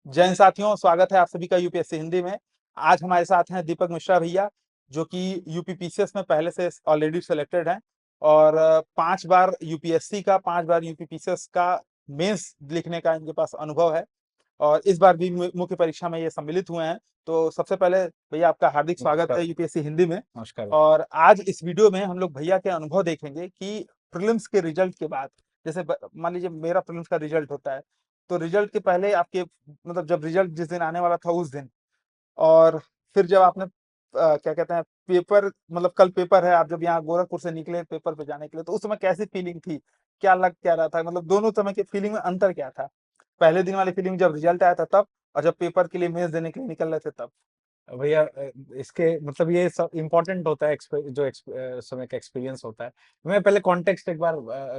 जय हिंद साथियों, स्वागत है आप सभी का यूपीएससी हिंदी में। आज हमारे साथ हैं दीपक मिश्रा भैया, जो कि यूपी पीसीएस में पहले से ऑलरेडी सिलेक्टेड हैं और 5 बार यूपीएससी का 5 बार यूपी पीसीएस का मेंस लिखने का इनके पास अनुभव है और इस बार भी मुख्य परीक्षा में ये सम्मिलित हुए हैं। तो सबसे पहले भैया आपका हार्दिक स्वागत है यूपीएससी हिंदी में। नमस्कार। और आज इस वीडियो में हम लोग भैया के अनुभव देखेंगे कि प्रीलिम्स के रिजल्ट के बाद, जैसे मान लीजिए मेरा प्रीलिम्स का रिजल्ट होता है, तो रिजल्ट के पहले आपके मतलब जब रिजल्ट जिस दिन आने वाला था उस दिन, और फिर जब आपने क्या कहते हैं पेपर, मतलब कल पेपर है, आप जब यहाँ गोरखपुर से निकले पेपर पे जाने के लिए, तो उस समय कैसी फीलिंग थी? क्या लग क्या रहा था? मतलब दोनों समय की फीलिंग में अंतर क्या था? पहले दिन वाली फीलिंग जब रिजल्ट आया था तब, और जब पेपर के लिए मेंस देने के लिए निकल रहे थे तब। भैया इसके मतलब ये सब इम्पोर्टेंट होता है समय का एक्सपीरियंस होता है। मैं पहले कॉन्टेक्स्ट एक बार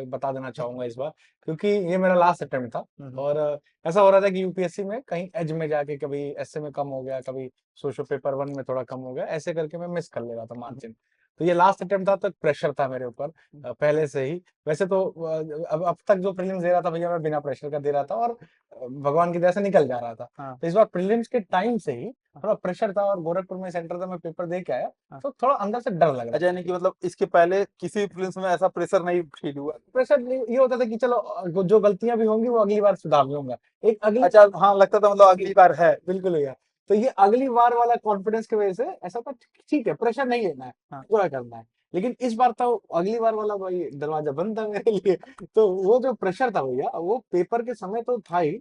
बता देना चाहूंगा इस बार, क्योंकि ये मेरा लास्ट अटेम्प्ट था। हम्म। और ऐसा हो रहा था कि यूपीएससी में कहीं एज में जाके कभी एसए में कम हो गया, कभी सोशल पेपर वन में थोड़ा कम हो गया, ऐसे करके मैं मिस कर ले रहा था मार्जिन। तो ये लास्ट अटेम्प्ट था, तो प्रेशर था मेरे ऊपर पहले से ही। वैसे तो अब तक जो प्रीलिम्स दे रहा था भैया, मैं बिना प्रेशर का दे रहा था और भगवान की दया से निकल जा रहा था। हाँ। तो इस बार प्रीलिम्स के टाइम से ही थोड़ा प्रेशर था, और गोरखपुर में सेंटर था, मैं पेपर दे के आया, हाँ। तो थोड़ा अंदर से डर लग रहा अच्छा, था यानी कि कि मतलब इसके पहले किसी भी प्रीलिम्स में ऐसा प्रेशर नहीं फील हुआ? प्रेशर ये होता था कि चलो जो गलतियां भी होंगी वो अगली बार सुधार लूंगा। एक अगली अच्छा, हाँ, लगता था मतलब अगली बार है। बिल्कुल भैया। तो ये अगली बार वाला कॉन्फिडेंस की वजह से ऐसा था, ठीक है प्रेशर नहीं लेना है, हाँ। पूरा करना है। लेकिन इस बार तो अगली बार वाला भाई दरवाजा बंद था मेरे लिए। तो वो जो प्रेशर था भैया, वो पेपर के समय तो था ही।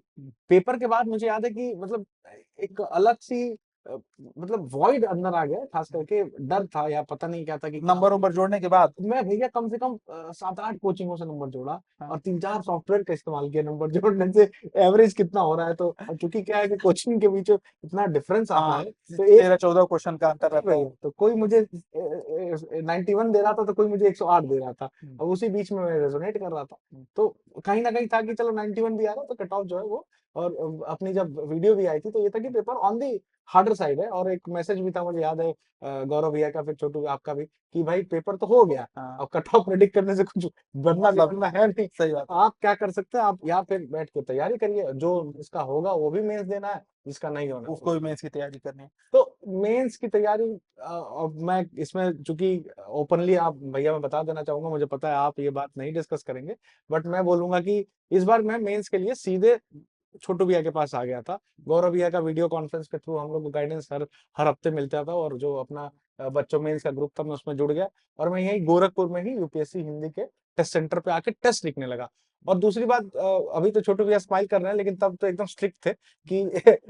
पेपर के बाद मुझे याद है कि मतलब एक अलग सी मतलब वॉइड अंदर आ गया, खास करके डर था या पता नहीं क्या था कि क्या नंबर होगा। नंबर जोड़ने के बाद। मैं भैया कम से कम 7-8 कोचिंगों से नंबर जोड़ा, हाँ। और 3-4 सॉफ्टवेयर का इस्तेमाल किया नंबर जोड़ने से एवरेज कितना हो रहा है। तो अब चूंकि क्या है कि कोचिंग के बीच इतना डिफरेंस आता हाँ, है, तो एक 13-14 क्वेश्चन का अंतर जी रहता है। भैया, तो कोई मुझे 91 दे रहा था, तो कोई मुझे 108 दे रहा था। हम्म। अब उसी बीच में मैं रेजोनेट कर रहा था। हम्म। तो कहीं ना कहीं था कि चलो 91 भी आ रहा, तो कट ऑफ जो है वो। और अपनी जब वीडियो भी आई थी, तो ये था कि paper on the harder side है। और एक मैसेज भी था, मुझे याद है, गौरव भैया का, फिर छोटू आपका भी, कि भाई पेपर तो हो गया, हाँ, अब कट ऑफ प्रेडिक्ट करने से कुछ बनना मतलब बिगड़ना है नहीं। सही बात है। आप क्या कर सकते हैं, आप यहाँ पे बैठ के तैयारी करिए, जो इसका होगा वो भी मेंस देना है, जिसका नहीं होना उसको भी मेंस की तैयारी करनी है। तो मेंस की तैयारी। अब मैं इसमें चूंकि ओपनली आप भैया, मैं बता देना चाहूंगा, मुझे पता है आप ये बात नहीं डिस्कस करेंगे, बट मैं बोलूंगा कि इस बार मैं मेंस के लिए सीधे छोटू भैया के पास आ गया था। गौरव भैया का वीडियो कॉन्फ्रेंस के थ्रू हम लोग को गाइडेंस हर हर हफ्ते मिलता था, और जो अपना बच्चों मेंस का ग्रुप था, मैं उसमें जुड़ गया। और मैं यही गोरखपुर में ही यूपीएससी हिंदी के टेस्ट सेंटर पे आके टेस्ट लिखने लगा। और दूसरी बात, अभी तो छोटू भैया स्माइल कर रहे हैं, लेकिन तब तो एकदम स्ट्रिक्ट थे कि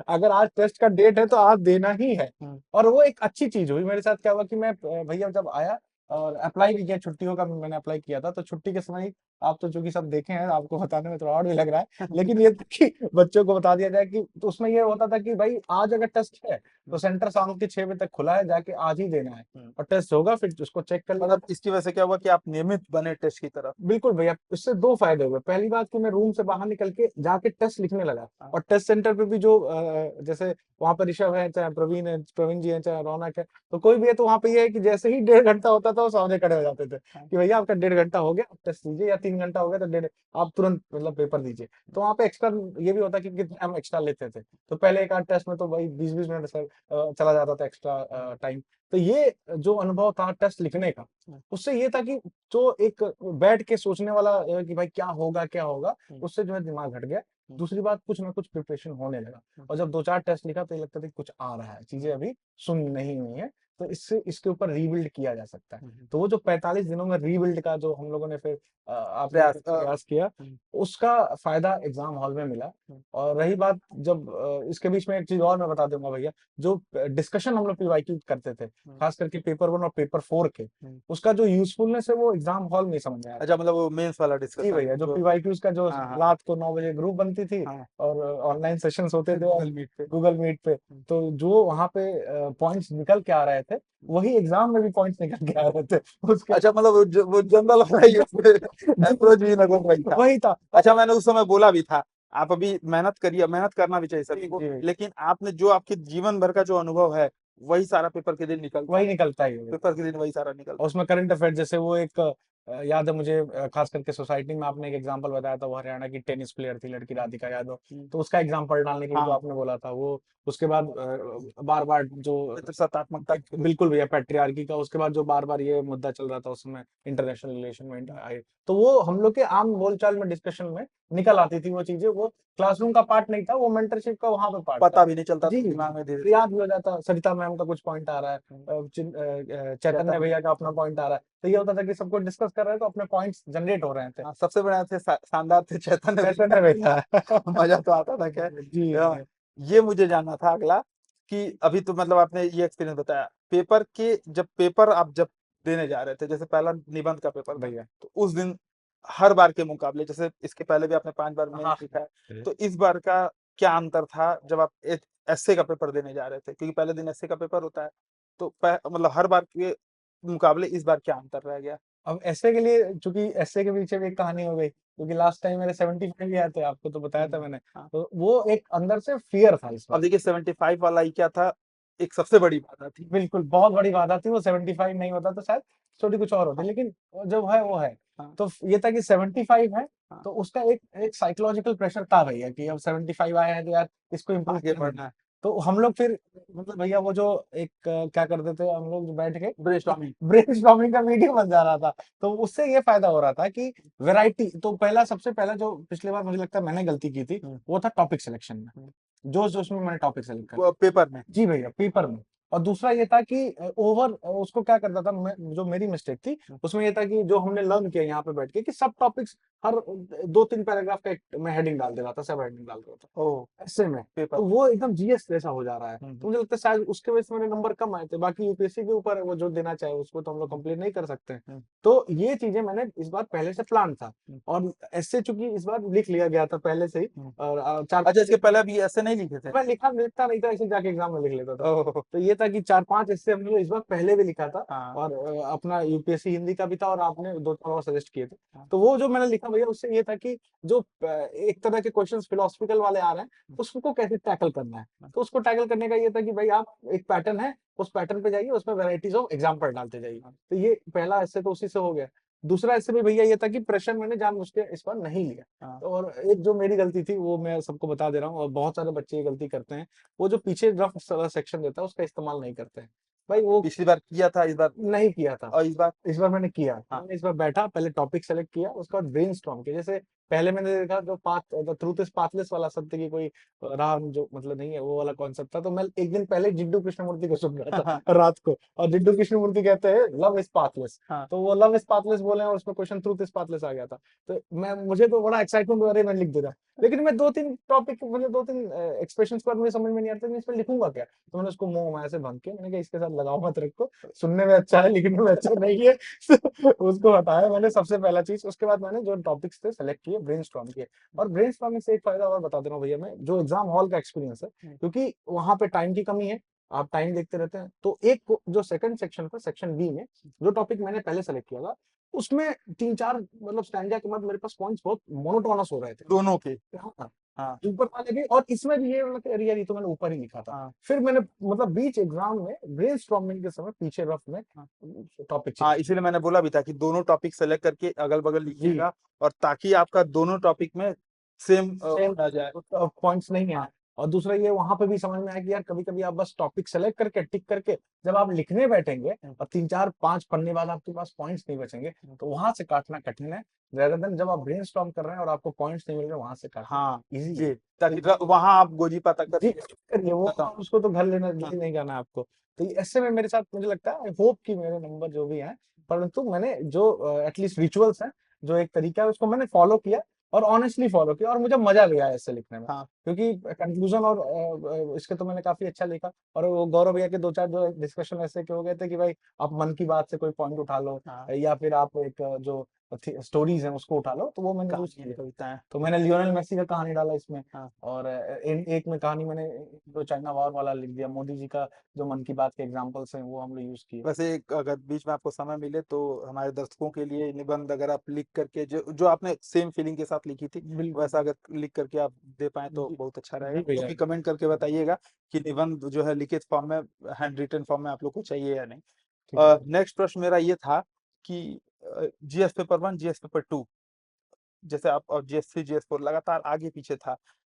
अगर आज टेस्ट का डेट है तो आज देना ही है। हम्म। और वो एक अच्छी चीज हुई मेरे साथ। क्या हुआ कि मैं भैया जब आया और अप्लाई भी किया, छुट्टियों का भी मैंने अप्लाई किया था, तो छुट्टी के समय ही, आप तो चूंकि सब देखे हैं, आपको बताने में थोड़ा और भी लग रहा है, लेकिन ये था कि बच्चों को बता दिया जाए कि, तो उसमें ये होता था कि भाई आज अगर टेस्ट है तो सेंटर शाम के 6 बजे तक खुला है, जाके आज ही देना है। हम्म। और टेस्ट होगा, फिर उसको चेक कर लिया। मतलब इसकी वजह से क्या हुआ कि आप नियमित बने टेस्ट की तरफ? बिल्कुल भैया, इससे दो फायदे हुए। पहली बात कि मैं रूम से बाहर निकल के जाके टेस्ट लिखने लगा, हाँ। और टेस्ट सेंटर पे भी जो जैसे वहां पर ऋषभ है, चाहे प्रवीण है, प्रवीण जी है, चाहे रौनक है, तो कोई भी है, तो वहां पे ये है कि जैसे ही 1.5 घंटा होता था, वो सामने खड़े हो जाते थे हाँ। कि भैया आपका 1.5 घंटा हो गया, आप टेस्ट दीजिए, या 3 घंटा हो गया तो डेढ़, आप तुरंत मतलब पेपर दीजिए। तो वहां पे एक्स्ट्रा ये भी होता कि कितना हम एक्स्ट्रा लेते थे। तो पहले एक आध टेस्ट में तो भाई 20-20 मिनट सर चला जाता था एक्स्ट्रा टाइम। तो ये जो अनुभव था टेस्ट लिखने का, उससे ये था कि जो एक बैठ के सोचने वाला कि भाई क्या होगा क्या होगा, हम्म। उससे जो है दिमाग हट गया। हम्म। दूसरी बात, कुछ ना कुछ प्रिपरेशन होने लगा। हम्म। और जब 2-4 टेस्ट लिखा, तो ये लगता था कि कुछ आ रहा है, चीजें अभी सुन नहीं हुई है, तो इससे इसके ऊपर रीबिल्ड किया जा सकता है। हम्म। तो वो जो 45 दिनों में रीबिल्ड का जो हम लोगों ने फिर आप लोगों ने प्रयास। प्रयास किया, हम्म। उसका फायदा एग्जाम हॉल में मिला। हम्म। और रही बात, जब इसके बीच में एक चीज और मैं बता दूंगा भैया, जो डिस्कशन हम लोग पीवाईक्यू करते थे, हम्म। खास करके पेपर वन और पेपर फोर के, हम्म। उसका जो यूजफुलनेस है वो एग्जाम हॉल में ही समझ में आया। अच्छा, मतलब वो मेंस वाला जी डिस्कशन भैया, जो जो। पीवाईक्यूज का जो हाँ, हाँ, रात को 9 बजे ग्रुप बनती थी, हाँ। और ऑनलाइन सेशंस होते थे गूगल मीट पे। गूगल मीट पे, हम्म। तो जो वहां पे पॉइंट्स निकल के आ रहे थे, वही एग्जाम में भी पॉइंट्स निकल के आ रहे थे। उसके अच्छा, मतलब वो जनरल वाला ही जी अप्रोच भी लगभग वही था। वही था। अच्छा, मैंने उस समय बोला भी था, आप अभी मेहनत करिए, मेहनत करना भी चाहिए जी सभी को, जी, लेकिन आपने जो आपके जीवन भर का जो अनुभव है, वही सारा पेपर के दिन निकलता वही है। निकलता ही है। पेपर के दिन वही सारा निकलता और है। उसमें करंट अफेयर, जैसे वो एक याद है मुझे, खास करके सोसाइटी में आपने एक एग्जांपल बताया था, वो हरियाणा की टेनिस प्लेयर थी लड़की राधिका यादव, तो उसका एग्जांपल डालने के लिए जो हाँ, आपने बोला था वो, उसके बाद बार बार जो पितृसत्तात्मकता के विरुद्ध। बिल्कुल भैया पैट्रियार्की का, उसके बाद जो बार बार ये मुद्दा चल रहा था उसमें इंटरनेशनल रिलेशन में आए, तो वो हम लोग के आम बोलचाल में डिस्कशन में निकल आती थी वो चीजें, वो क्लासरूम का पार्ट नहीं था, वो मेंटरशिप का वहां पे पार्ट था। पता भी नहीं चलता जी, था, दिमाग में धीरे तो याद भी हो जाता, सरिता मैम का कुछ पॉइंट आ रहा है, चैतन्य भैया का अपना पॉइंट आ रहा है, तो ये होता था कि सबको डिस्कस कर रहे हैं तो अपने पॉइंट्स जनरेट हो रहे थे। हाँ, सबसे बड़ा थे शानदार थे चैतन्य चैतन्य भैया मजा तो आता था क्या। जी अ, ये मुझे जानना था अगला कि अभी तो मतलब आपने ये एक्सपीरियंस बताया पेपर के, जब पेपर आप जब देने जा रहे थे, जैसे पहला निबंध का पेपर था, भैया। तो उस दिन हर बार के मुकाबले, जैसे इसके पहले भी आपने 5 बार हाँ मेंस लिखा है, तो इस बार का क्या अंतर था जब आप एसए का पेपर देने जा रहे थे, क्योंकि पहले दिन एसए का पेपर होता है, तो मतलब हर बार के मुकाबले इस बार क्या अंतर रह गया। अब एसए के लिए, चूंकि एसए के पीछे भी एक कहानी हो गई, क्योंकि लास्ट टाइम मेरे 75 ही आए थे, आपको तो बताया था मैंने, हाँ, तो वो एक अंदर से फियर था इस अब बार। देखिए 75 वाला ही क्या था, एक सबसे बड़ी बाधा थी। बिल्कुल बहुत बड़ी बात थी, वो 75 नहीं होता तो शायद स्टोरी कुछ और होती, लेकिन जो है वो है। हाँ, तो ये था कि 75 है, हाँ, तो उसका एक एक साइकोलॉजिकल प्रेशर था भैया कि अब 75 आया है तो यार इसको इम्प्रूव आगे करना बढ़ना है। है, तो हम लोग फिर मतलब भैया वो जो एक क्या करते थे हम लोग, जो बैठ के ब्रेनस्टॉर्मिंग। ब्रेनस्टॉर्मिंग का मीटिंग बन जा रहा था, तो उससे ये फायदा हो रहा था कि वैरायटी, तो पहला सबसे पहला जो पिछले बार मुझे लगता है मैंने गलती की थी, वो था टॉपिक सिलेक्शन में, जोश जोश में मैंने टॉपिक सेलेक्ट कर लिया। पेपर में। जी भैया, पेपर में। और दूसरा ये था कि उसको क्या करता था मैं, जो मेरी मिस्टेक थी उसमें ये था कि जो हमने लर्न किया यहाँ पे बैठ के कि सब टॉपिक्स हर 2-3 पैराग्राफ का मैं हेडिंग डाल दे रहा था, सब हेडिंग डाल रहा था ओ ऐसे में, पेपर तो में। वो एकदम जीएस जैसा हो जा रहा है, हम्म, तो मुझे लगता है शायद उसके वजह से मेरे नंबर कम आए थे। बाकी यूपीएससी के ऊपर है, वो जो देना चाहे उसको तो हम लोग हम्म, कंप्लीट नहीं कर सकते हैं। हम्म, तो ये चीजें मैंने इस बार पहले से प्लान था, हम्म, और ऐसे चूंकि इस बार लिख लिया गया था पहले से ही, हम्म। और चार अच्छा, इसके पहले अभी ऐसे नहीं लिखे थे। मैं लिखता नहीं था, ऐसे जाके एग्जाम में लिख लेता था। ओह, तो ये था कि 4-5 ऐसे हमने इस बार पहले भी लिखा था, हाँ, और अपना यूपीएससी हिंदी का भी था, और आपने 2-4 और सजेस्ट किए थे। हाँ, तो वो जो मैंने लिखा भैया उससे ये था कि जो एक तरह के क्वेश्चंस फिलोसफिकल वाले आ रहे हैं, उसको कैसे टैकल करना है। हाँ, तो उसको टैकल करने का ये था कि भाई आप एक पैटर्न है, उस पैटर्न पे जाइए, उसमें वैराइटीज ऑफ एग्जाम्पल डालते जाइए। हाँ, तो ये पहला ऐसे तो उसी से हो गया। दूसरा ऐसे भी भैया ये था कि प्रेशर मैंने जानबूझ के इस बार नहीं लिया। हाँ। और एक जो मेरी गलती थी वो मैं सबको बता दे रहा हूँ, और बहुत सारे बच्चे ये गलती करते हैं, वो जो पीछे रफ सेक्शन देता है उसका इस्तेमाल नहीं करते हैं भाई, वो पिछली बार किया था, इस बार नहीं किया था। और इस बार। इस बार मैंने किया, हाँ, मैंने इस बार बैठा, पहले टॉपिक सेलेक्ट किया, उसके बाद ब्रेनस्टॉर्म किया। जैसे पहले मैंने देखा जो path the truth is pathless वाला, सत्य की कोई राह जो मतलब नहीं है, वो वाला कॉन्सेप्ट था, तो मैं एक दिन पहले जिड्डू कृष्णमूर्ति को सुन रहा हाँ, था रात को, और जिड्डू कृष्णमूर्ति कहते हैं लव इज पाथलेस, हाँ, तो वो लव इज पाथलेस बोले और उसमें क्वेश्चन ट्रूथ इज पाथलेस आ गया था। तो मुझे तो बड़ा एक्साइटमेंट हो रहा है, मैं लिख दे रहा, लेकिन मैं 2-3 टॉपिक मतलब 2-3 एक्सप्रेशन के बाद मुझे समझ में नहीं आता कि मैं इसमें लिखूंगा क्या, तो मैंने उसको मुंह में ऐसे भंग के मैंने कहा इसके साथ लगाओ मत रखो, सुनने में अच्छा है लिखने में अच्छा नहीं है उसको हटाया मैंने सबसे पहला चीज। उसके बाद मैंने जो टॉपिक्स थे सेलेक्ट किए, ब्रेनस्टॉर्म किए। और ब्रेनस्टॉर्मिंग से एक फायदा और बता दे रहा हूँ भैया, मैं जो एग्जाम हॉल का एक्सपीरियंस है, क्योंकि वहां पे टाइम की कमी है, आप टाइम देखते रहते हैं, तो जो सेकंड सेक्शन था, सेक्शन बी में जो टॉपिक मैंने पहले सेलेक्ट किया था, उसमें 3-4 मतलब स्टैंजा के बाद मेरे पास पॉइंट्स बहुत मोनोटोनस हो रहे थे। दोनों के। हाँ, हाँ, ऊपर वाले भी, और इसमें भी ये मतलब अरे यार ये तो मैंने ऊपर ही लिखा था। हाँ, फिर मैंने मतलब बीच एग्जाम में ब्रेनस्टॉर्मिंग के समय पीछे रफ में हाँ, टॉपिक हाँ, चेंज इसीलिए मैंने बोला भी था कि दोनों टॉपिक सेलेक्ट करके अगल बगल जी लिखिएगा, और ताकि आपका दोनों टॉपिक में सेम सेम आ जाए। पॉइंट्स नहीं है। हाँ, और दूसरा ये वहां पे भी समझ में आया कि यार कभी कभी आप बस टॉपिक सेलेक्ट करके टिक करके जब आप लिखने बैठेंगे और 3-4-5 पन्ने बाद आपके पास पॉइंट्स नहीं बचेंगे, तो वहां से काटना कठिन है, rather than जब आप ब्रेनस्टॉर्म कर रहे हैं और आपको पॉइंट्स नहीं मिल रहे, वहां से काटना हाँ इजी है। जी, ताकि तो वहां आप गोजी पाता जी करके करिए वो, खत्म। उसको तो घर लेना हाँ, ले नहीं जाना है आपको। तो ऐसे में मेरे साथ मुझे लगता है, आई होप कि मेरे नंबर जो भी हैं, परंतु मैंने जो एटलीस्ट रिचुअल्स हैं, जो एक तरीका है उसको मैंने फॉलो किया, और ऑनेस्टली फॉलो किया, और मुझे मजा भी आया ऐसे लिखने में, हाँ, क्योंकि कंक्लूजन और इसके तो मैंने काफी अच्छा लिखा। और वो गौरव भैया के 2-4 जो डिस्कशन ऐसे के हो गए थे कि भाई आप मन की बात से कोई पॉइंट उठा लो, हाँ, या फिर आप एक जो स्टोरीज हैं उसको उठा लो, तो वो मैंने यूज कहानियां किया। कविताएं। तो मैंने लियोनेल मेसी का कहानी डाला इसमें, हाँ, और एक में कहानी मैंने जो चाइना वॉर वाला लिख दिया, मोदी जी का जो मन की बात के एग्जांपल्स हैं वो हम लोग यूज किए। वैसे एक अगर बीच में आपको समय मिले तो हमारे दर्शकों के लिए निबंध अगर आप लिख करके जो जो आपने सेम फीलिंग के साथ लिखी थी, बिल्कुल वैसा अगर लिख करके आप दे पाए तो जी, बहुत अच्छा रहेगा। जी तो भैया। भी कमेंट करके बताइएगा कि निबंध जो है लिखित फॉर्म में, हैंड रिटन फॉर्म में आप लोग को चाहिए या नहीं। ठीक है। नेक्स्ट प्रश्न मेरा ये था कि जीएस पेपर 1, जीएस पेपर 2, जैसे आप और जीएस 3, जीएस 4 लगातार आगे पीछे था।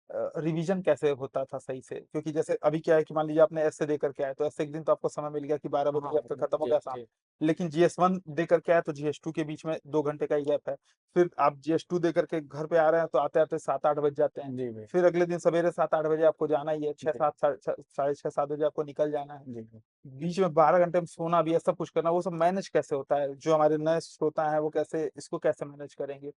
रिवीजन कैसे होता था सही से? क्योंकि जैसे अभी क्या है कि मान लीजिए आपने एसए दे करके आए, तो एसए एक दिन तो आपको समय मिल गया कि 12 हाँ, बजे आपका खत्म हो जी, गया शाम। जी, लेकिन जीएस 1 दे करके आए तो जीएस 2 के बीच में 2 घंटे का ही गैप है। फिर आप जीएस 2 दे करके घर पे आ रहे हैं तो आते-आते 7-8 बज जाते हैं। जी भाई, फिर अगले दिन सवेरे 7-8 बजे आपको जाना ही है, जी, 6-7 साढ़े 6-7 बजे आपको निकल जाना है। जी भाई। बीच में 12 घंटे में सोना भी है, सब कुछ करना, वो सब मैनेज कैसे होता है? जो हमारे नए श्रोता हैं वो कैसे इसको कैसे मैनेज करेंगे?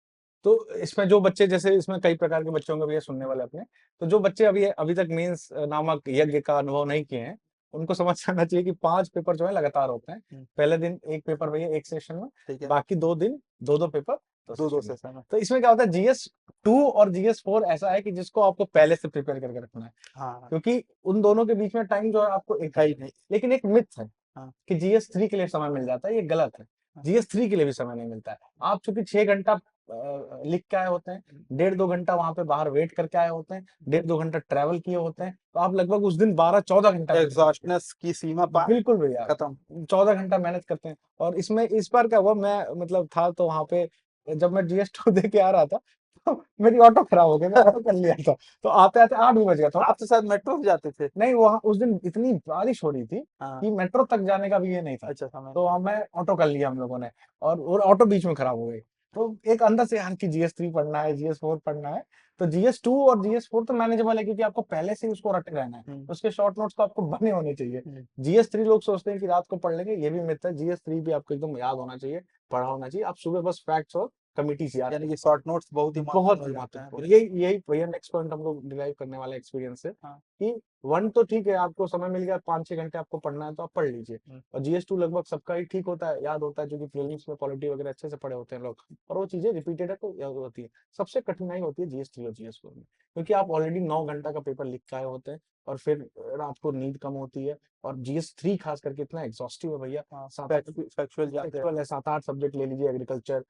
तो इसमें जो बच्चे, जैसे इसमें कई प्रकार के बच्चे होंगे भैया सुनने वाले अपने, तो जो बच्चे अभी अभी तक मेंस नामक यज्ञ का अनुभव नहीं किए हैं, उनको समझ जाना चाहिए कि 5 पेपर जो है लगातार होते हैं। हुँ, पहले दिन 1 पेपर भैया 1 सेशन में, ठीक है। बाकी 2 दिन 2-2 पेपर 2 2-2 सेशन में। सेशन है। तो इसमें क्या होता है, जीएस 2 और जीएस 4 ऐसा है कि जिसको आपको पहले से प्रिपेयर करके रखना है, हाँ, क्योंकि उन दोनों के बीच में टाइम जो है आपको एक है है। ही नहीं। लेकिन एक मिथ है हाँ, कि जीएस 3 के लिए समय मिल जाता है, ये गलत है। हाँ, जीएस 3 के लिए भी समय नहीं मिलता है। आप चूँकि 6 घंटा लिख के आए होते हैं, डेढ़ 2 घंटा वहाँ पे बाहर वेट करके आए होते हैं, डेढ़ 2 घंटा ट्रैवल किए होते हैं, तो आप लगभग उस दिन 12-14 घंटा मेहनत करते हैं। एग्ज़ॉस्टनेस की सीमा पार, बिल्कुल भैया, खत्म। 14 घंटा मेहनत करते हैं। और इसमें इस बार क्या हुआ, मैं मतलब था तो वहाँ पे जब मैं जीएस 2 दे के आ रहा था, तो मेरी ऑटो खराब हो गई, मैं ऑटो कर लिया था। तो आते-आते 8 भी बज गया था। आप तो शायद मेट्रो से जाते थे? नहीं, वहाँ उस दिन इतनी बारिश हो रही थी हाँ, कि मेट्रो तक जाने का भी ये नहीं था। अच्छा समय तो नहीं। मैं ऑटो कर लिया हम लोगों ने, और ऑटो बीच में खराब हो गई। तो एक अंदर से यार कि जीएस 3 पढ़ना है, जीएस 4 पढ़ना है। तो जीएस 2 और जीएस 4 तो मैनेजेबल है, क्योंकि आपको पहले से ही उसको रटे रहना है। हुँ, उसके शॉर्ट नोट्स तो आपको बने होने चाहिए। हुँ, जीएस 3 लोग सोचते हैं कि रात को पढ़ लेंगे, ये भी मिथ है। जीएस 3 भी आपको एकदम याद होना चाहिए, पढ़ा होना चाहिए। आप सुबह बस फैक्ट्स और कमिटीज़ याद यानी कि करें। शॉर्ट नोट्स बहुत ही महत्वपूर्ण बहुत हो ही जाते हैं महत्वपूर्ण, फिर। यही यही भैया नेक्स्ट पॉइंट हम लोग डिराइव करने वाले एक्सपीरियंस से, हाँ, कि 1 तो ठीक है, आपको समय मिल गया, 5-6 घंटे आपको पढ़ना है तो आप पढ़ लीजिए। हुँ, और जीएस 2 लगभग सबका ही ठीक होता है, याद होता है, क्योंकि प्रीलिम्स में पॉलिटी वगैरह अच्छे से पढ़े होते हैं लोग, और वो चीजें रिपीटेड है तो याद होती है। सबसे कठिनाई होती है जीएस 3 और जीएस 4 में, क्योंकि आप ऑलरेडी 9 घंटा का पेपर लिख के आए होते हैं, और फिर रात को नींद कम होती है। और जीएस 3 खास करके इतना एग्जॉस्टिव है भैया, हाँ, 7-8 फैक्चुअल ज़्यादा है। फैक्चुअल है, 7-8 सब्जेक्ट ले लीजिए, एग्रीकल्चर,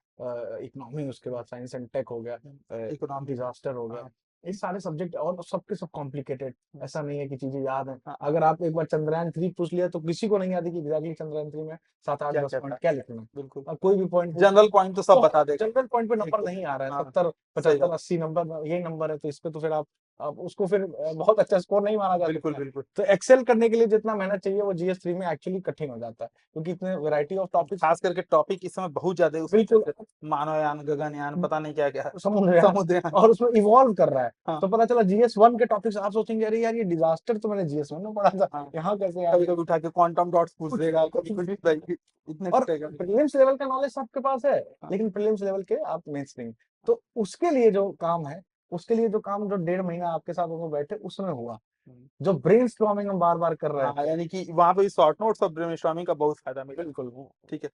इकोनॉमी, उसके बाद साइंस एंड टेक हो गया, इकोनॉमी में। डिजास्टर हो गया। हाँ, ये सारे सब्जेक्ट और सबके सब कॉम्प्लिकेटेड। हुँ, ऐसा नहीं है कि चीजें याद हैं। हाँ, अगर आप एक बार चंद्रयान 3 पूछ लिया तो किसी को नहीं याद है कि एग्जैक्टली चंद्रयान 3 में 7-8 10 क्या-क्या था? पॉइंट क्या लिखना है। बिल्कुल। और कोई भी पॉइंट पूछ जनरल पॉइंट तो सब तो बता देगा। जनरल पॉइंट पे नंबर एकदम। नहीं आ रहा है, हाँ, 70 सही 75 बात। 80 नंबर यही नंबर है, तो इस पे तो फिर आप उसको फिर बहुत अच्छा स्कोर नहीं माना जा बिल्कुल, सकता है। बिल्कुल। तो एक्सेल करने के लिए जितना मेहनत चाहिए वो जीएस 3 में एक्चुअली कठिन हो जाता है, क्योंकि इतने वैरायटी ऑफ टॉपिक्स। खास करके टॉपिक इस समय बहुत ज़्यादा है उसमें, बिल्कुल। जैसे मानवयान, गगनयान, पता नहीं क्या-क्या है। समुद्रयान, समुद्रयान। और उसमें इवॉल्व कर रहा है। हाँ, तो पता चला जीएस 1 के टॉपिक्स आप सोचेंगे अरे यार ये डिजास्टर तो मैंने जीएस 1 में पढ़ा था, हाँ। यहाँ कैसे आ गया। कभी-कभी उठा के क्वांटम डॉट्स पूछ कुछ देगा, कुछ कभी-कभी भी भाई नहीं। इतने और कटेगा। प्रीलिम्स लेवल का नॉलेज सबके पास है, हाँ, लेकिन प्रीलिम्स लेवल के आप मेंस नहीं। तो उसके लिए जो काम है, उसके लिए जो काम जो 1.5 महीना आपके साथ वो बैठे उसमें हुआ, हुँ। जो ब्रेनस्टॉर्मिंग हम बार बार कर रहे हैं। हाँ, यानी कि वहाँ पे शॉर्ट नोट्स और ब्रेनस्टॉर्मिंग का बहुत फ़ायदा मिला। बिल्कुल। ठीक है।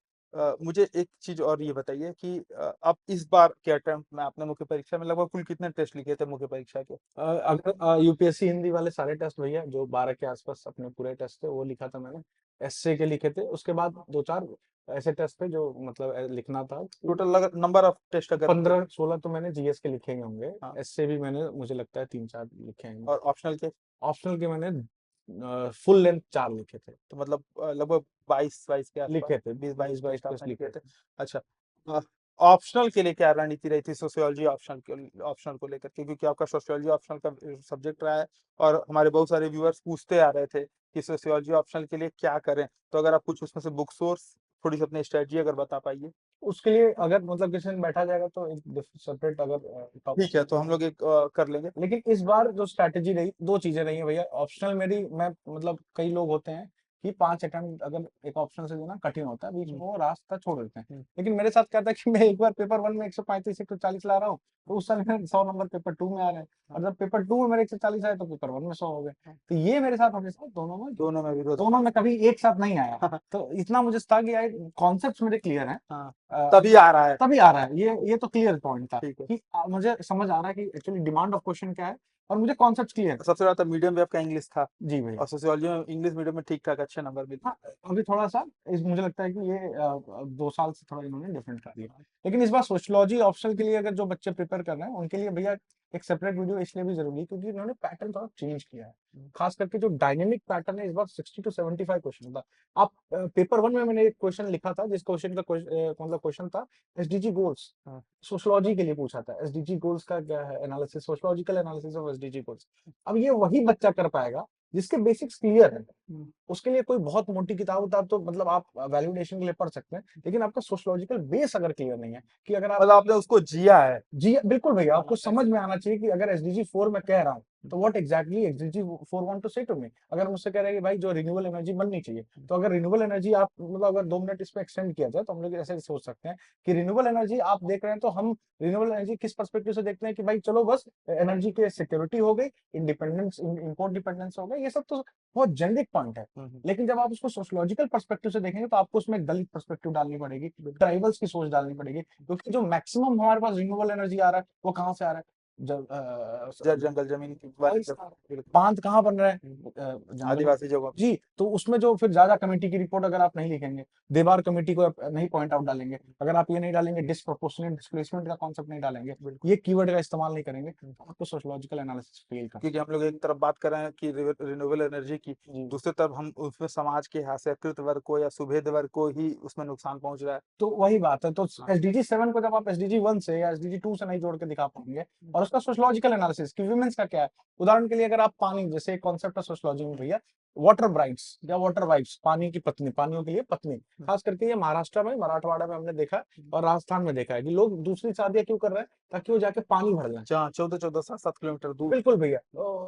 मुझे एक चीज़ और ये बताइए कि अब इस बार के अटेम्प्ट में आपने मुख्य परीक्षा में लगभग कुल कितने टेस्ट लिखे थे मुख्य परीक्षा के? अगर यूपीएससी हिंदी वाले सारे टेस्ट भैया जो 12 के आसपास अपने पूरे टेस्ट थे वो लिखा था मैंने। एसए के लिखे थे, उसके बाद 2-4 ऐसे टेस्ट थे जो मतलब लिखना था। टोटल लग नंबर ऑफ टेस्ट अगर 15-16 तो मैंने जीएस के लिखे ही होंगे। हाँ, एसए भी मैंने, मुझे लगता है 3-4 लिखे हैं। और ऑप्शनल के? ऑप्शनल के मैंने फुल लेंथ 4 लिखे थे। तो मतलब लगभग 22 के आसपास, लिखे थे 20-22 22-22 टेस्ट टेस्ट आपने लिखे लिखे थे। थे। अच्छा, अ, ऑप्शनल के लिए क्या रणनीति रही थी सोशियोलॉजी ऑप्शनल को लेकर के? क्योंकि आपका सोशियोलॉजी ऑप्शनल का सब्जेक्ट रहा है और हमारे बहुत सारे व्यूअर्स पूछते आ रहे थे कि सोशियोलॉजी ऑप्शनल के लिए क्या करें? तो अगर आप कुछ उसमें से बुक सोर्स, थोड़ी-सी अपनी स्ट्रैटेजी अगर बता पाइए? उसके लिए अगर मतलब किसी दिन बैठा जाएगा तो एक सेपरेट अगर ठीक है, टॉपिक। तो हम लोग एक कर लेंगे। लेकिन इस बार जो स्ट्रैटेजी रही, 2 चीज़ें रही हैं भैया। ऑप्शनल मेरी, मैं मतलब कई लोग होते हैं कि 5 अटेम्प्ट अगर एक ऑप्शन से देना कठिन होता है, बीच में हुँ, वो रास्ता छोड़ देते हैं। हुँ, लेकिन मेरे साथ क्या था कि मैं एक बार पेपर 1 में 135 140 ला रहा हूँ, तो उस साल मेरे 100 नंबर पेपर 2 में आ रहे हैं, हाँ, और जब पेपर 2 में मेरे 140 आए तो पेपर 1 में 100 हो गए। हाँ। तो ये मेरे साथ हमेशा दोनों में विरोध दोनों में कभी एक साथ नहीं आया। तो इतना मुझे था कि यार कॉन्सेप्ट्स मेरे क्लियर हैं। हाँ, अ, तभी आ रहा है। तभी आ रहा है, ये तो क्लियर पॉइंट था ठीक है। कि मुझे समझ आ रहा है कि एक्चुअली डिमांड ऑफ क्वेश्चन क्या है, और मुझे कॉन्सेप्ट क्लियर है। सबसे ज़्यादा मीडियम वेव का इंग्लिश था जी भैया। और सोशियोलॉजी में इंग्लिश मीडियम में ठीक-ठाक अच्छे नंबर मिले। हाँ, अभी थोड़ा-सा इस मुझे लगता है कि ये 2 साल से थोड़ा इन्होंने डिफरेंट कर दिया। लेकिन इस बार सोशियोलॉजी ऑप्शनल के लिए अगर जो बच्चे प्रिपेयर कर रहे हैं, उनके लिए भैया एक सेपरेट वीडियो इसलिए भी जरूरी है क्योंकि इन्होंने पैटर्न थोड़ा चेंज किया है, खास करके जो डायनेमिक पैटर्न है इस बार 60 टू 75 क्वेश्चन था। आप पेपर 1 में मैंने एक क्वेश्चन लिखा था जिस क्वेश्चन का मतलब क्वेश्चन था एसडीजी गोल्स, सोशियोलॉजी के लिए पूछा था, एसडीजी गोल्स का क्या है analysis, sociological analysis of SDG goals. अब ये वही बच्चा कर पाएगा जिसके बेसिक्स क्लियर है, उसके लिए कोई बहुत मोटी किताब उताब तो मतलब आप वैलिडेशन के लिए पढ़ सकते हैं, लेकिन आपका सोशियोलॉजिकल बेस अगर क्लियर नहीं है कि अगर आप मतलब आपने उसको जिया है। जी बिल्कुल भैया, आपको समझ में आना चाहिए कि अगर एसडीजी 4 में कह रहा हूँ तो what exactly SDG 4 want to say to me. अगर मुझसे कह रहे हैं कि भाई जो रिन्यूएबल एनर्जी बननी चाहिए, तो अगर रिन्यूएबल एनर्जी आप मतलब अगर 2 मिनट इस पे एक्सटेंड किया जाए तो हम लोग ऐसे सोच सकते हैं कि रिन्यूएबल एनर्जी आप देख रहे हैं तो हम रिन्यूएबल एनर्जी किस पर्सपेक्टिव से देखते हैं कि भाई चलो बस एनर्जी के सिक्योरिटी हो गई, इंडिपेंडेंस, इंपोर्ट डिपेंडेंस हो गई, ये सब तो बहुत जेनरिक पॉइंट है। लेकिन जब आप उसको सोशियोलॉजिकल पर्सपेक्टिव से देखेंगे तो आपको उसमें दलित पर्सपेक्टिव डालनी पड़ेगी, ट्राइबल्स की सोच डालनी पड़ेगी, क्योंकि जो मैक्सिमम हमारे पास रिन्यूएबल एनर्जी आ रहा है वो कहाँ से आ रहा है, जब जंगल जमीन की बांध कहाँ बन रहा है, जंगल। आदिवासी जगहों पे। जी, तो उसमें जो फिर ज्यादा कमेटी की रिपोर्ट अगर आप नहीं लिखेंगे, देबार कमेटी को आप नहीं पॉइंट आउट डालेंगे, अगर आप ये नहीं डालेंगे डिस्प्रोपोर्शनेट डिस्प्लेसमेंट का कॉन्सेप्ट नहीं डालेंगे, ये कीवर्ड का इस्तेमाल नहीं करेंगे, तो आपको सोशियोलॉजिकल एनालिसिस फेल कर। क्योंकि हम लोग एक तरफ बात कर रहे हैं कि रिन्यूएबल एनर्जी की, जी, दूसरी तरफ हम उसमें समाज के हास्यकृत वर्ग को या सुभेद वर्ग को ही उसमें नुकसान पहुंच रहा है। तो वही बात है। तो हाँ। एसडीजी 7 को जब आप एसडीजी 1 से या एसडीजी 2 से नहीं जोड़ के दिखा पाएंगे और उसका सोशियोलॉजिकल एनालिसिस कि वुमेन्स का क्या है, उदाहरण के लिए अगर आप पानी, जैसे एक कॉन्सेप्ट है सोशियोलॉजी में भैया, वाटर ब्राइड्स या वाटर वाइफ्स, पानी की पत्नी, पानियों के लिए पत्नी, खास करके ये महाराष्ट्र में, मराठवाड़ा में हमने देखा है और राजस्थान में देखा है कि लोग दूसरी शादियां क्यों कर रहे हैं, ताकि वो जाके पानी भर लें। जहाँ 14-14, 7-7 किलोमीटर दूर। बिल्कुल भैया,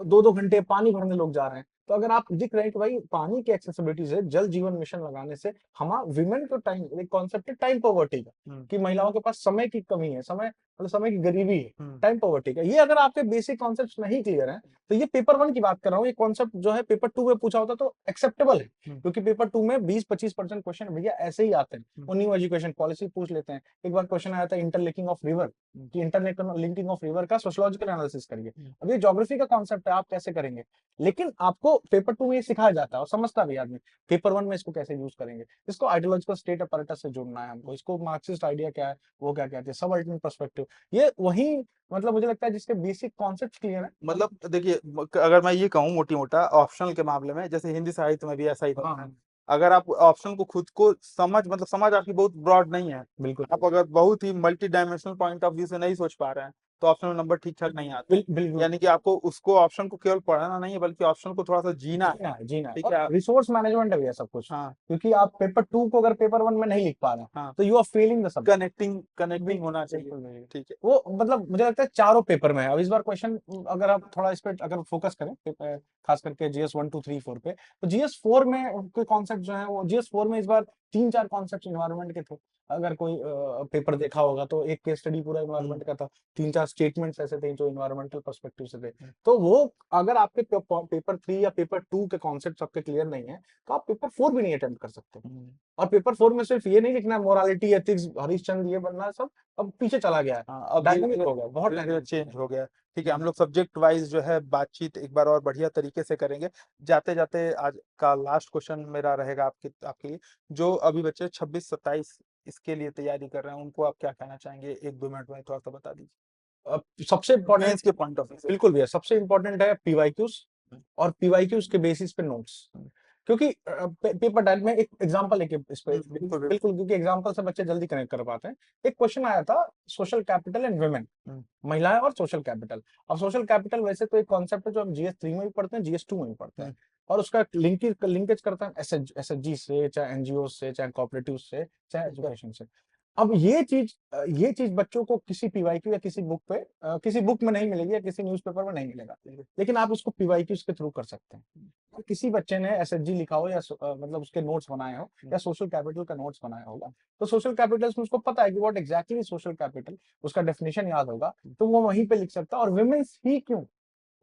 2-2 घंटे पानी भरने लोग जा रहे हैं। तो अगर आप दिख रहे हैं कि भाई पानी की एक्सेसिबिलिटी से, जल जीवन मिशन लगाने से हमारा विमेन को टाइम, एक कॉन्सेप्ट है टाइम पॉवर्टी का, कि महिलाओं के पास समय की कमी है, समय मतलब समय की गरीबी है, टाइम पॉवर्टी का। ये अगर आपके बेसिक कॉन्सेप्ट नहीं क्लियर है, तो ये पेपर 1 की बात कर रहा हूँ, ये कॉन्सेप्ट जो है पेपर 2 में पूछा होता तो एक्सेप्टेबल है, क्योंकि पेपर 2 में 20-25% क्वेश्चन भैया ऐसे ही आते हैं, वो न्यू एजुकेशन पॉलिसी पूछ लेते हैं। एक बार क्वेश्चन आया था इंटरलिंकिंग ऑफ रिवर, कि इंटरलिंकिंग ऑफ रिवर का सोशियोलॉजिकल एनालिसिस करिए। अब ये ज्योग्राफी का कॉन्सेप्ट है, आप कैसे करेंगे, लेकिन आपको पेपर 2 में ये सिखाया जाता है और समझता भी आदमी। पेपर 1 में इसको कैसे यूज करेंगे, इसको आइडियोलॉजिकल स्टेट अपैरेटस से जोड़ना है हमको, इसको मार्क्सिस्ट आइडिया क्या है, वो क्या कहते हैं, सबअल्टर्नेट पर्सपेक्टिव, ये वही मतलब मुझे लगता है जिसके बेसिक कॉन्सेप्ट क्लियर है। मतलब देखिए, अगर मैं ये कहूँ मोटी मोटा ऑप्शनल के मामले में, जैसे हिंदी साहित्य में भी ऐसा ही होता है। अगर आप ऑप्शन को खुद को समझ आपकी बहुत ब्रॉड नहीं है, बिल्कुल, आप अगर बहुत ही multi dimensional point of view से नहीं सोच पा रहे हैं, तो ऑप्शनल नंबर ठीक ठाक नहीं आते। बिल्कुल यानी कि आपको उसको ऑप्शन को केवल पढ़ना नहीं है, बल्कि ऑप्शन को थोड़ा सा जीना है। जीना है, ठीक और है। रिसोर्स मैनेजमेंट है भैया सब कुछ। हाँ क्योंकि आप पेपर 2 को अगर पेपर 1 में नहीं लिख पा रहे हैं, हाँ, तो you are failing the subject. Connecting होना चाहिए। बिल्कुल, ठीक है। वो मतलब मुझे लगता है चारों पेपर में है। अब इस बार क्वेश्चन अगर आप थोड़ा इस पे अगर फोकस करें, खास करके जीएस 1 2 3 4 पे, तो जीएस 4 में कोई कॉन्सेप्ट जो है वो जीएस 4 में इस बार 3-4 कॉन्सेप्ट इन्वायरमेंट के थे। अगर कोई पेपर देखा होगा तो एक केस स्टडी पूरा इन्वायरमेंट का था, 3-4 स्टेटमेंट्स ऐसे थे जो इन्वायरमेंटल पर्सपेक्टिव से थे। तो वो अगर आपके पेपर 3 या पेपर 2 के कॉन्सेप्ट आपके क्लियर नहीं है, तो आप पेपर 4 भी नहीं अटेम्प्ट कर सकते। और पेपर 4 में सिर्फ ये नहीं लिखना है मोरालिटी, एथिक्स, हरिश्चंद्र, ये बनना सब अब पीछे चला गया है, अब डायनामिक हो गया, बहुत चेंज हो गया। ठीक है, हम लोग सब्जेक्ट वाइज जो है बातचीत एक बार और बढ़िया तरीके से करेंगे। जाते जाते आज का लास्ट क्वेश्चन मेरा रहेगा आपके लिए, जो अभी बच्चे 26-27 इसके लिए तैयारी कर रहे हैं, उनको आप क्या कहना चाहेंगे, 1-2 मिनट में थोड़ा सा बता दीजिए सबसे इम्पोर्टेंट मेंस के पॉइंट ऑफ व्यू से। बिल्कुल भैया, सबसे इम्पोर्टेंट है पीवाईक्यूज, और पीवाईक्यूज के बेसिस पे नोट्स। क्योंकि पेपर डायरेक्ट में एक एग्जांपल है इस पे बिल्कुल, क्योंकि एग्जांपल से बच्चे जल्दी कनेक्ट कर पाते हैं। एक क्वेश्चन आया था सोशल कैपिटल एंड वुमेन, महिलाएं और सोशल कैपिटल। अब सोशल कैपिटल वैसे तो एक कॉन्सेप्ट है जो हम जीएस 3 में भी पढ़ते हैं, जीएस 2 में भी पढ़ते हैं, और उसका लिंकेज करता है एसएचजी से, चाहे एनजीओ से, चाहे कोऑपरेटिव से, चाहे एजुकेशन से। अब ये चीज बच्चों को किसी पीवाईक्यू या किसी बुक पे किसी बुक में नहीं मिलेगी या किसी न्यूज़पेपर में नहीं मिलेगा, लेकिन आप उसको पीवाईक्यूज के थ्रू कर सकते हैं। तो किसी बच्चे ने एसएचजी लिखा हो या मतलब उसके नोट्स बनाए हो या सोशल कैपिटल का नोट्स बनाया होगा, तो सोशल कैपिटल में उसको पता है कि व्हाट एग्जैक्टली सोशल कैपिटल, उसका डेफिनेशन याद होगा, तो वो वहीं पे लिख सकता है। और विमेंस ही क्यों,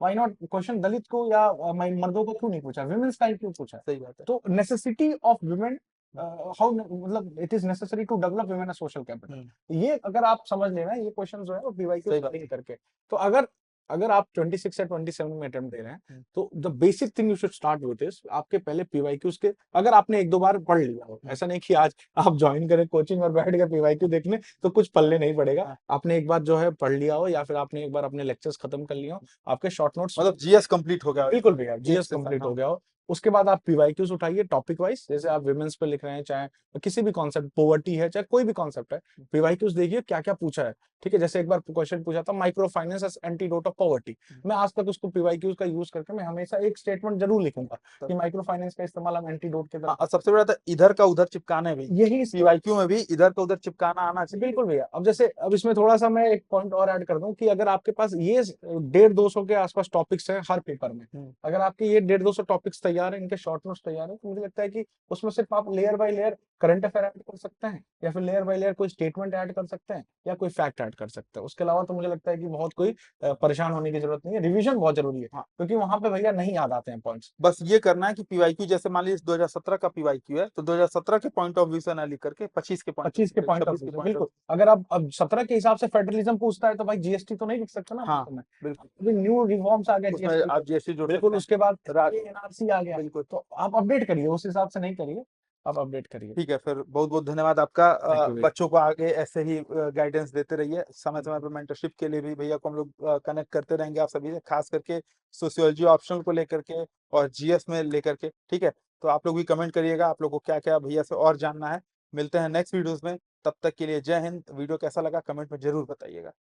व्हाई नॉट क्वेश्चन दलित को या मर्दों को क्यों नहीं पूछा, विमेंस का ही क्यों पूछा। सही बात है। तो नेसेसिटी ऑफ विमेन, हाउ मतलब it is necessary to develop women as social capital, ये अगर आप समझ लेना, ये क्वेश्चन जो है वो पीवाईक्यू सही बात स्टडी करके, तो अगर अगर आप 26 या 27 में अटेम्प्ट दे रहे हैं, हम्म, तो the basic thing you should start with is आपके पहले पीवाईक्यूज के, अगर आपने 1-2 बार पढ़ लिया हो, ऐसा नहीं कि आज आप ज्वाइन करें कोचिंग और बैठ गए पीवाईक्यू देखने, तो कुछ पल्ले नहीं पड़ेगा। हाँ, आपने एक बार जो है पढ़ लिया हो, या फिर आपने एक बार अपने लेक्चर्स खत्म कर लिए हो, आपके शॉर्ट नोट्स मतलब जीएस कंप्लीट हो गया हो बिल्कुल भैया, एक जीएस सेशन। कंप्लीट हो हाँ, गया हो। उसके बाद आप पीवाईक्यूज उठाइए टॉपिक वाइज, जैसे आप वुमेन्स पे लिख रहे हैं, चाहे किसी भी कॉन्सेप्ट, पॉवर्टी है, चाहे कोई भी कॉन्सेप्ट है, पीवाईक्यूज देखिए क्या-क्या पूछा है। ठीक है, जैसे एक बार क्वेश्चन पूछा था micro finance as antidote of poverty. मैं आज तक उसको पीवाईक्यूज का यूज़ करके मैं हमेशा एक स्टेटमेंट ज़रूर लिखूँगा कि माइक्रो फाइनेंस का इस्तेमाल हम एंटीडोट के तरह हाँ, और सबसे बड़ा था इधर का उधर चिपकाने भी, यही पीवाईक्यू में भी इधर का उधर चिपकाना आना चाहिए। बिल्कुल भैया। अब जैसे अब इसमें थोड़ा-सा मैं एक पॉइंट और ऐड कर दूँ कि अगर आपके पास ये 150-200 के आस-पास टॉपिक्स हैं हर पेपर में, अगर आपके ये 150-200 टॉपिक्स तैयार हैं, इनके शॉर्ट नोट्स तैयार हैं, तो मुझे लगता है कि उसमें सिर्फ आप layer by layer current affair add कर सकते हैं, या फिर लेयर बाय लेयर कोई स्टेटमेंट ऐड कर सकते हैं, या कोई फैक्ट ऐड कर सकते हैं। उसके अलावा तो मुझे लगता है कि बहुत कोई परेशान होने की जरूरत नहीं है। रिवीजन बहुत जरूरी है, हाँ, क्योंकि वहां पे भैया नहीं याद आते हैं पॉइंट्स। बस ये करना है कि पीवाईक्यू जैसे मान लीजिए 2017 का पीवाईक्यू है, तो 2017 के पॉइंट ऑफ व्यू से ना लिख करके 25 के पॉइंट ऑफ 25 के व्यू से, पॉइंट ऑफ 26 व्यू के से पॉइंट ऑफ। बिल्कुल। अगर आप अब 17 के हिसाब से फेडरलिज्म पूछता है, तो भाई जीएसटी तो नहीं लिख सकते ना हाँ, पेपर में। बिल्कुल, अभी न्यू रिफॉर्म्स आ गए उसमें जीएसटी आप पे, जीएसटी जोड़ बिल्कुल। सकते हैं। उसके बाद रा- एनआरसी आ गया, बिल्कुल, तो आप अपडेट करिए, उस हिसाब से नहीं करिए, आप अपडेट करिए। ठीक है, फिर बहुत बहुत धन्यवाद आपका। थैंक यू भैया। बच्चों को आगे ऐसे ही गाइडेंस देते रहिए, समय समय पर मेंटरशिप के लिए भी भैया को हम लोग कनेक्ट करते रहेंगे आप सभी से, खास करके सोशियोलॉजी ऑप्शनल को लेकर के और जीएस में लेकर के। ठीक है, तो आप लोग भी कमेंट करिएगा आप लोग को क्या क्या भैया से और जानना है। मिलते हैं नेक्स्ट वीडियोस में, तब तक के लिए जय हिंद। वीडियो कैसा लगा कमेंट में जरूर बताइएगा।